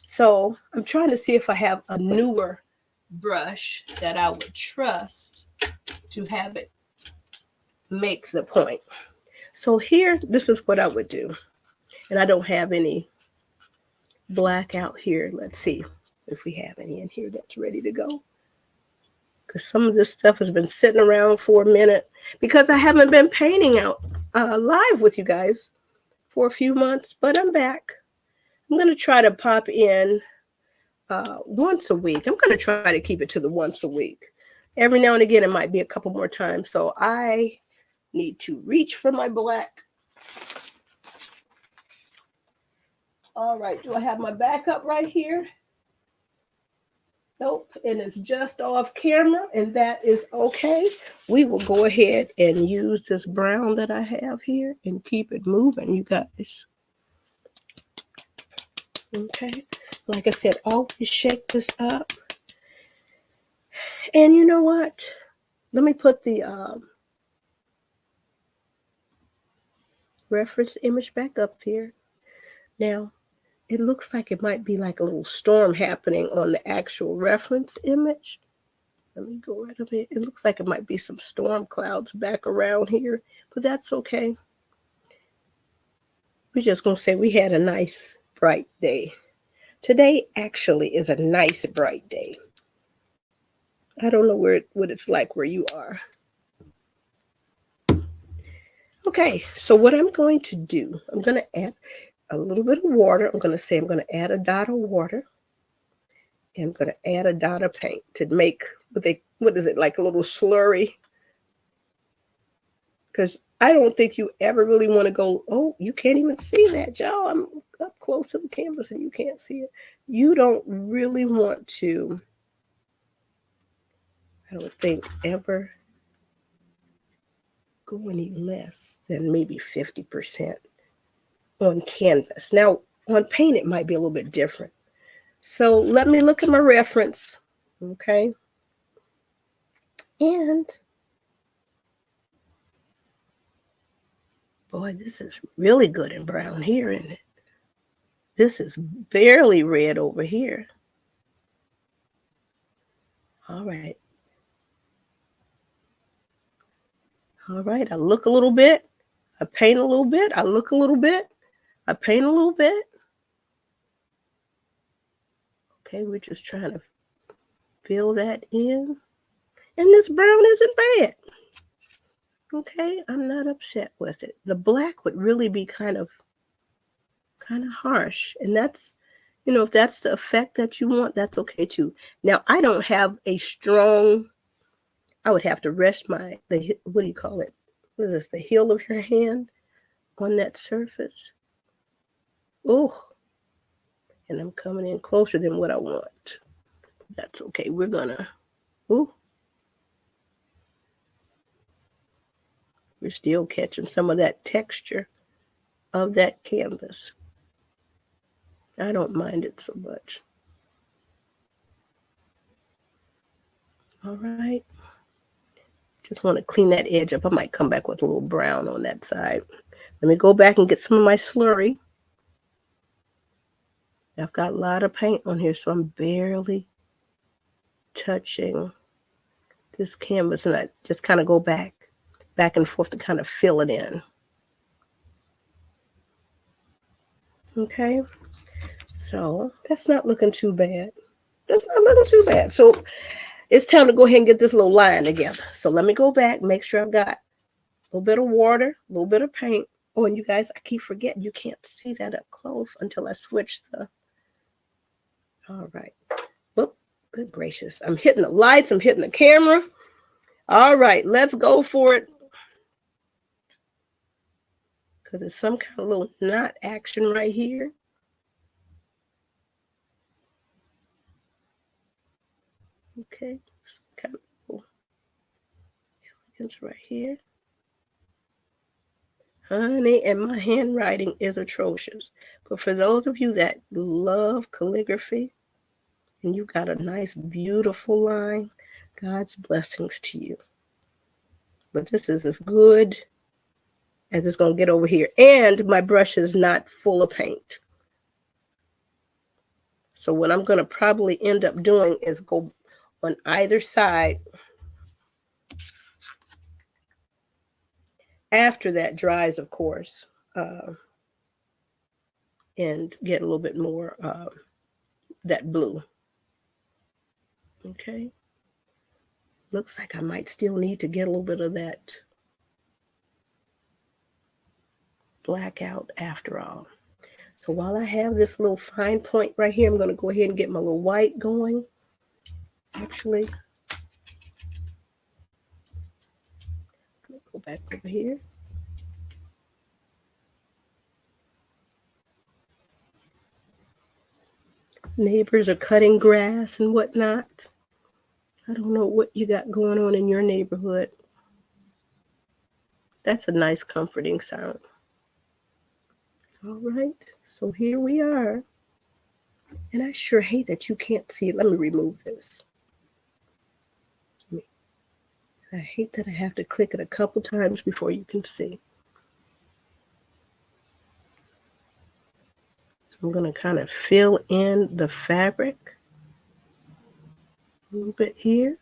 So I'm trying to see if I have a newer brush that I would trust to have it make the point. So here, this is what I would do. And I don't have any black out here. Let's see if we have any in here that's ready to go. Because some of this stuff has been sitting around for a minute because I haven't been painting out live with you guys for a few months, but I'm back. I'm going to try to pop in once a week. I'm going to try to keep it to the once a week. Every now and again, it might be a couple more times. So I need to reach for my black. All right, do I have my backup right here? Nope, and it's just off camera, and that is okay. We will go ahead and use this brown that I have here and keep it moving, you guys. Okay, like I said, always shake this up. And you know what? Let me put the reference image back up here. Now, it looks like it might be like a little storm happening on the actual reference image. Let me go right up here. It looks like it might be some storm clouds back around here, but that's okay. We're just going to say we had a nice, bright day. Today actually is a nice, bright day. I don't know what it's like where you are. Okay, so what I'm going to do, I'm going to add a little bit of water. I'm going to add a dot of water. And I'm going to add a dot of paint to make, what is it, like a little slurry? Because I don't think you ever really want to go, oh, you can't even see that, y'all. I'm up close to the canvas and you can't see it. You don't really want to, I don't think, ever go any less than maybe 50% on canvas. Now, on paint, it might be a little bit different. So let me look at my reference, okay? And, boy, this is really good in brown here, isn't it? This is barely red over here. All right. All right, I look a little bit. I paint a little bit. I look a little bit. I paint a little bit. Okay, we're just trying to fill that in. And this brown isn't bad. Okay, I'm not upset with it. The black would really be kind of harsh. And that's, if that's the effect that you want, that's okay too. Now, I don't have a strong, I would have to rest what do you call it? What is this, the heel of your hand on that surface? Oh, and I'm coming in closer than what I want. That's okay. We're gonna, ooh, we're still catching some of that texture of that canvas. I don't mind it so much. All right. Just want to clean that edge up. I might come back with a little brown on that side. Let me go back and get some of my slurry. I've got a lot of paint on here, so I'm barely touching this canvas, and I just kind of go back and forth to kind of fill it in. Okay, so that's not looking too bad. That's not looking too bad. So it's time to go ahead and get this little line together. So let me go back, make sure I've got a little bit of water, a little bit of paint. Oh, and you guys, I keep forgetting you can't see that up close until I switch the. All right. Whoop, good gracious. I'm hitting the lights, I'm hitting the camera. All right, let's go for it. Because there's some kind of little knot action right here. Okay, some kind of little elegance right here. Honey, and my handwriting is atrocious. But for those of you that love calligraphy and you got a nice, beautiful line, God's blessings to you. But this is as good as it's going to get over here. And my brush is not full of paint. So what I'm going to probably end up doing is go on either side after that dries, of course, and get a little bit more that blue. Okay. Looks like I might still need to get a little bit of that black out after all. So while I have this little fine point right here, I'm going to go ahead and get my little white going. Actually, go back over here. Neighbors are cutting grass and whatnot. I don't know what you got going on in your neighborhood. That's a nice, comforting sound. All right, so here we are. And I sure hate that you can't see it. Let me remove this. I hate that I have to click it a couple times before you can see. So I'm going to kind of fill in the fabric a little bit here.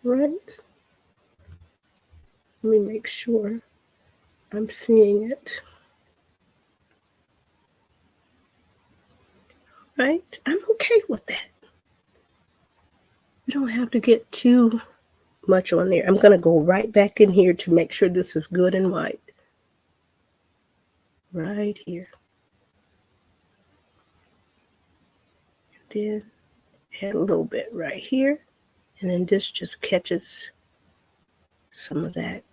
Right. Let me make sure I'm seeing it. Right. I'm okay with that. You don't have to get too much on there. I'm going to go right back in here to make sure this is good and white. Right here. Then add a little bit right here. And then this just catches some of that.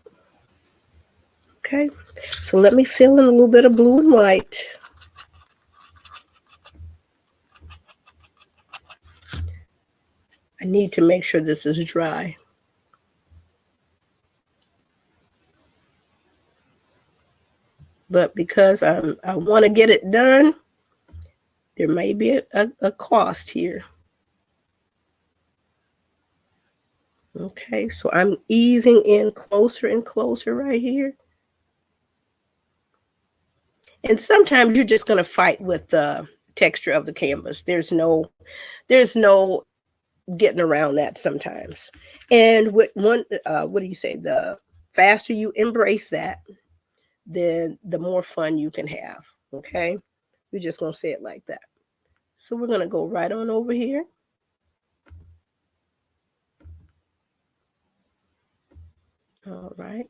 Okay. So let me fill in a little bit of blue and white. I need to make sure this is dry. But because I want to get it done, there may be a cost here. Okay, so I'm easing in closer and closer right here. And sometimes you're just going to fight with the texture of the canvas. There's no getting around that sometimes. And with what do you say? The faster you embrace that, then the more fun you can have. Okay, we're just going to say it like that. So we're going to go right on over here. All right.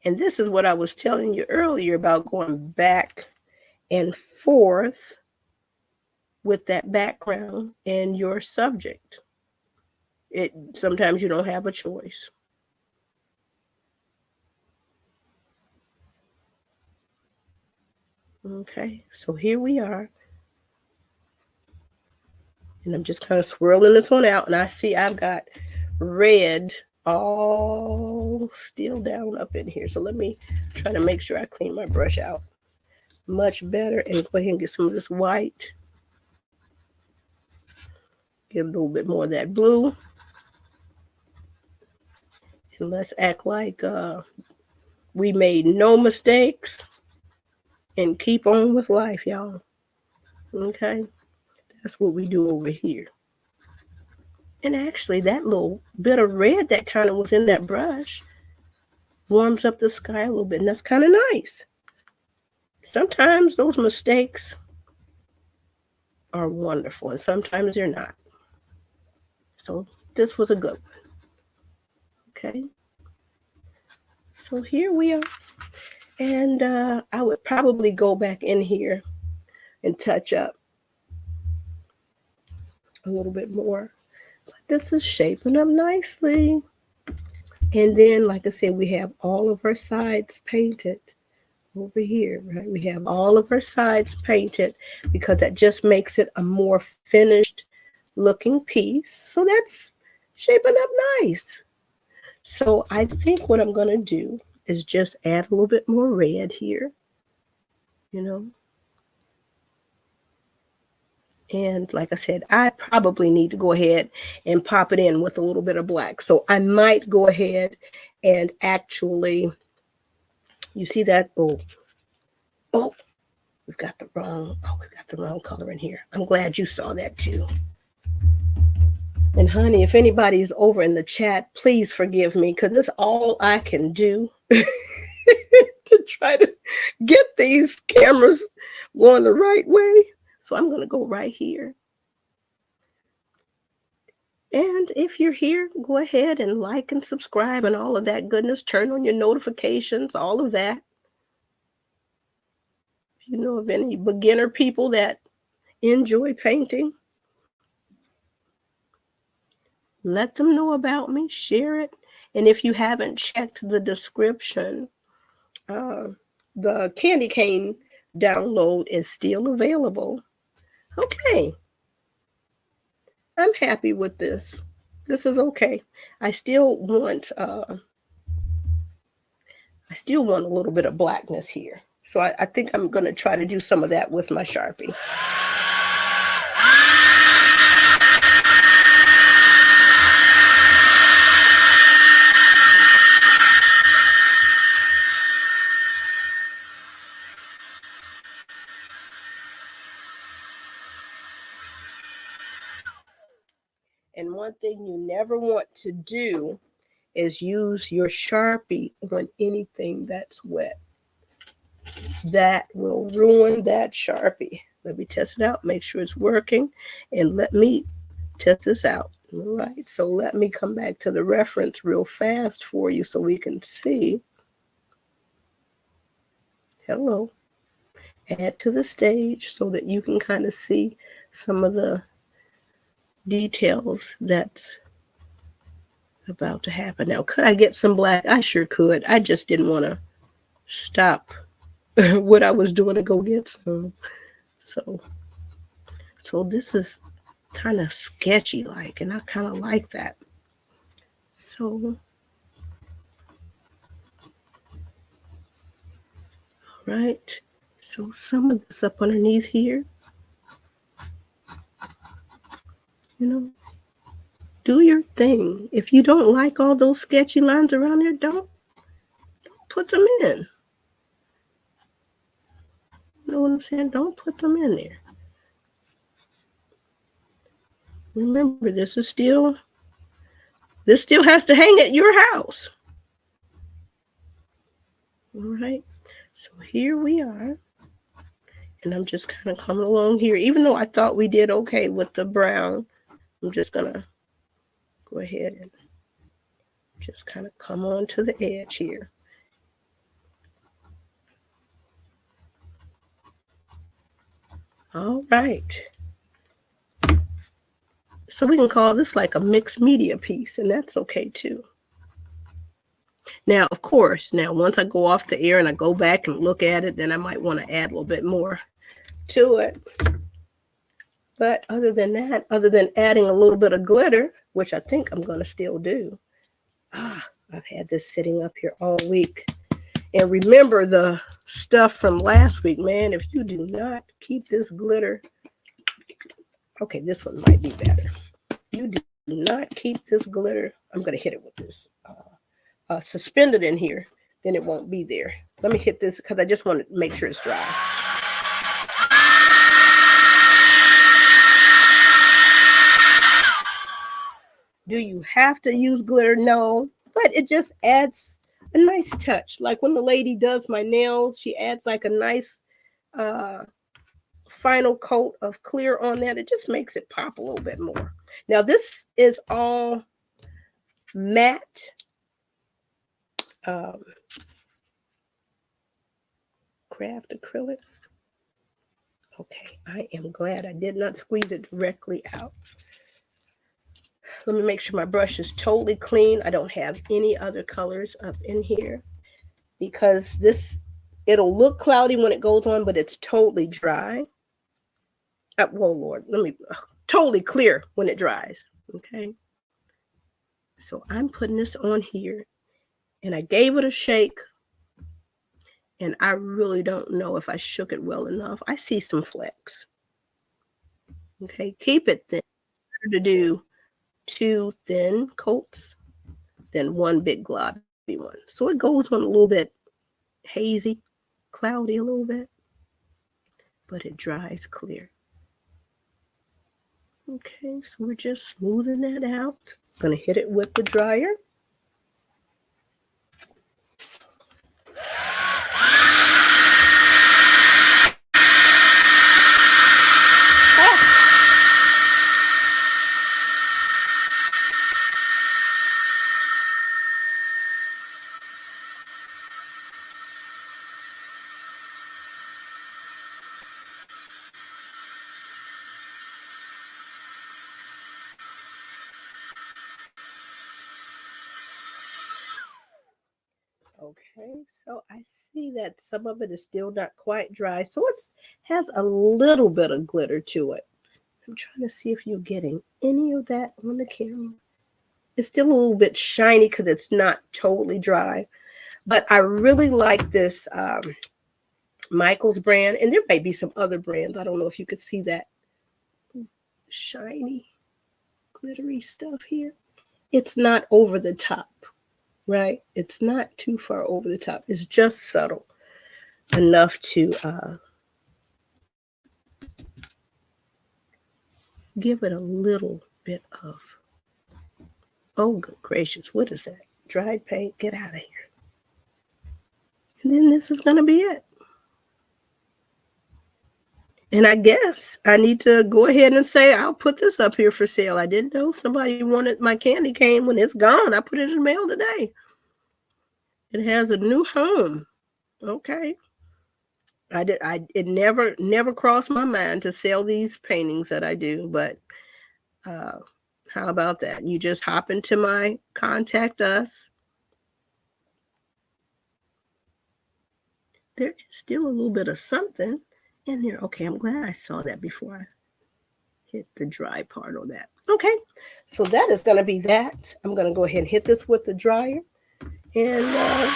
And this is what I was telling you earlier about going back and forth with that background and your subject. Sometimes you don't have a choice. Okay, so here we are. And I'm just kind of swirling this one out. And I see I've got red all still down up in here. So let me try to make sure I clean my brush out much better and go ahead and get some of this white. Get a little bit more of that blue. And let's act like we made no mistakes and keep on with life, y'all. Okay? That's what we do over here. And actually, that little bit of red that kind of was in that brush warms up the sky a little bit, and that's kind of nice. Sometimes those mistakes are wonderful, and sometimes they're not. So this was a good one. Okay. So here we are. And I would probably go back in here and touch up a little bit more. But this is shaping up nicely. And then, like I said, we have all of our sides painted over here, right? We have all of our sides painted because that just makes it a more finished looking piece. So that's shaping up nice. So I think what I'm going to do is just add a little bit more red here, you know. And like I said, I probably need to go ahead and pop it in with a little bit of black. So I might go ahead and actually, you see that? Oh, we've got the wrong color in here. I'm glad you saw that too. And honey, if anybody's over in the chat, please forgive me because it's all I can do to try to get these cameras going the right way. So I'm going to go right here. And if you're here, go ahead and like and subscribe and all of that goodness. Turn on your notifications, all of that. If you know of any beginner people that enjoy painting, let them know about me, share it. And if you haven't checked the description, the candy cane download is still available. Okay. I'm happy with this. This is okay. I still want a little bit of blackness here. So I think I'm going to try to do some of that with my Sharpie. And one thing you never want to do is use your Sharpie on anything that's wet. That will ruin that Sharpie. Let me test it out, make sure it's working, and let me test this out. All right, so let me come back to the reference real fast for you so we can see. Hello. Add to the stage so that you can kind of see some of the details that's about to happen. Now, could I get some black? I sure could. I just didn't want to stop what I was doing to go get some. So this is kind of sketchy like, and I kind of like that. So, all right. So some of this up underneath here, you know, do your thing. If you don't like all those sketchy lines around there, don't put them in. You know what I'm saying? Don't put them in there. Remember, this still has to hang at your house. All right. So here we are. And I'm just kind of coming along here. Even though I thought we did okay with the brown, I'm just going to go ahead and just kind of come on to the edge here. All right. So we can call this like a mixed media piece, and that's okay too. Now, of course, once I go off the air and I go back and look at it, then I might want to add a little bit more to it. But other than that, other than adding a little bit of glitter, which I think I'm going to still do, I've had this sitting up here all week. And remember the stuff from last week, man. If you do not keep this glitter, okay, this one might be better. You do not keep this glitter. I'm going to hit it with this suspended in here, then it won't be there. Let me hit this because I just want to make sure it's dry. Do you have to use glitter? No, but it just adds a nice touch. Like when the lady does my nails, she adds like a nice final coat of clear on that. It just makes it pop a little bit more. Now this is all matte craft acrylic. Okay, I am glad I did not squeeze it directly out. Let me make sure my brush is totally clean. I don't have any other colors up in here because this, it'll look cloudy when it goes on, but it's totally dry. Whoa, Lord, totally clear when it dries. Okay. So I'm putting this on here and I gave it a shake and I really don't know if I shook it well enough. I see some flecks. Okay. Keep it thin. Better to do 2 thin coats than 1 big globby one. So it goes on a little bit hazy, cloudy a little bit, but it dries clear. Okay, so we're just smoothing that out. I'm going to hit it with the dryer. Okay, so I see that some of it is still not quite dry, so it has a little bit of glitter to it. I'm trying to see if you're getting any of that on the camera. It's still a little bit shiny because it's not totally dry, but I really like this Michaels brand, and there may be some other brands. I don't know if you could see that shiny, glittery stuff here. It's not over the top. Right? It's not too far over the top. It's just subtle enough to give it a little bit of, oh, good gracious, what is that? Dried paint? Get out of here. And then this is going to be it. And I guess I need to go ahead and say, I'll put this up here for sale. I didn't know somebody wanted my candy cane. When it's gone, I put it in the mail today. It has a new home. Okay. It never crossed my mind to sell these paintings that I do, but how about that? You just hop into my contact us. There is still a little bit of something in there. Okay, I'm glad I saw that before I hit the dry part on that. Okay, so that is going to be that. I'm going to go ahead and hit this with the dryer. And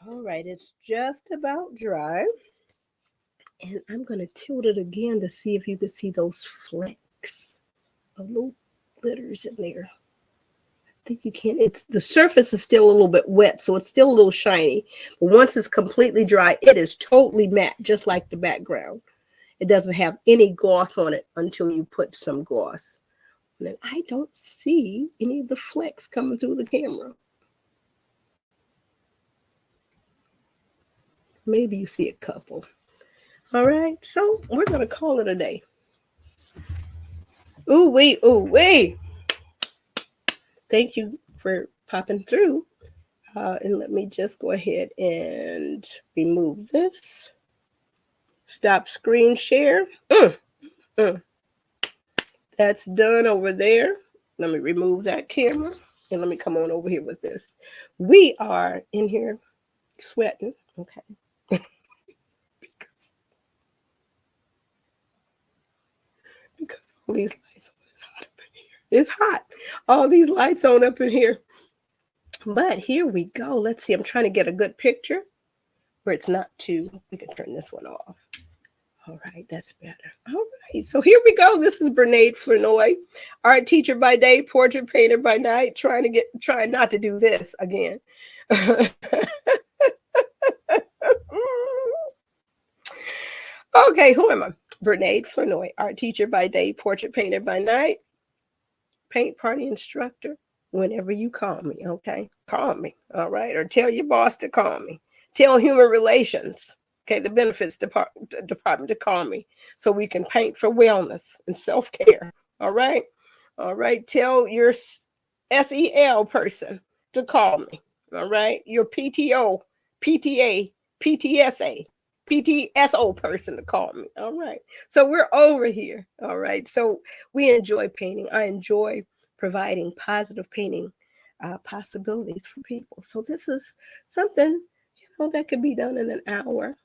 all right, it's just about dry. And I'm going to tilt it again to see if you can see those flecks of little glitters in there. think you can. It's the surface is still a little bit wet, so it's still a little shiny. But once it's completely dry, it is totally matte, just like the background. It doesn't have any gloss on it until you put some gloss. And then I don't see any of the flecks coming through the camera. Maybe you see a couple. All right, so we're gonna call it a day. Ooh wee, ooh wee. Thank you for popping through. And let me just go ahead and remove this. Stop screen share. That's done over there. Let me remove that camera and let me come on over here with this. We are in here sweating. Okay. because all these lights on, it's hot up in here. It's hot. All these lights on up in here. But here we go. Let's see. I'm trying to get a good picture where it's not too. We can turn this one off. All right, that's better. All right, so here we go. This is Bernaid Flournoy, art teacher by day, portrait painter by night. Trying not to do this again. Okay, who am I? Bernaid Flournoy, art teacher by day, portrait painter by night, paint party instructor. Whenever you call me, okay, call me. All right, or tell your boss to call me. Tell human relations. Okay, the benefits department to call me so we can paint for wellness and self-care. All right. All right. Tell your SEL person to call me. All right. Your PTO, PTA, PTSA, PTSO person to call me. All right. So we're over here. All right. So we enjoy painting. I enjoy providing positive painting possibilities for people. So this is something, that could be done in an hour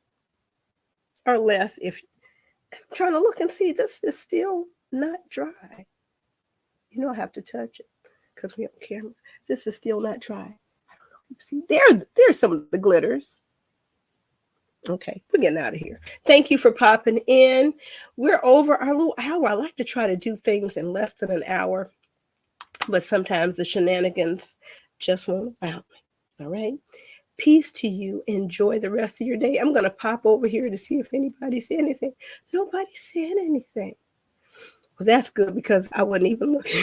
or less. If I'm trying to look and see, this is still not dry. I have to touch it because we're on camera. This is still not dry. I don't know. See, there's some of the glitters. Okay, we're getting out of here. Thank you for popping in. We're over our little hour. I like to try to do things in less than an hour, but sometimes the shenanigans just won't allow me. All right. Peace to you. Enjoy the rest of your day. I'm going to pop over here to see if anybody said anything. Nobody said anything. Well, that's good because I wasn't even looking.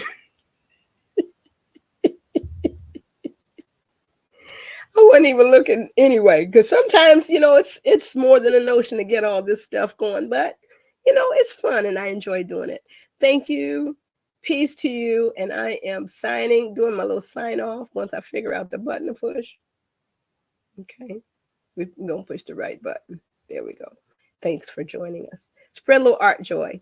I wasn't even looking anyway, because sometimes, it's more than a notion to get all this stuff going, but, it's fun and I enjoy doing it. Thank you. Peace to you. And I am doing my little sign off once I figure out the button to push. Okay. We're going to push the right button. There we go. Thanks for joining us. Spread a little art joy.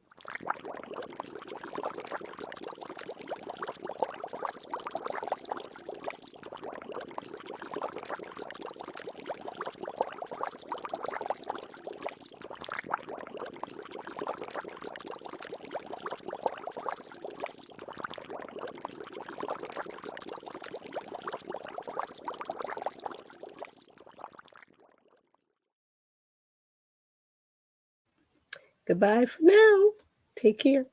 Goodbye for now. Take care.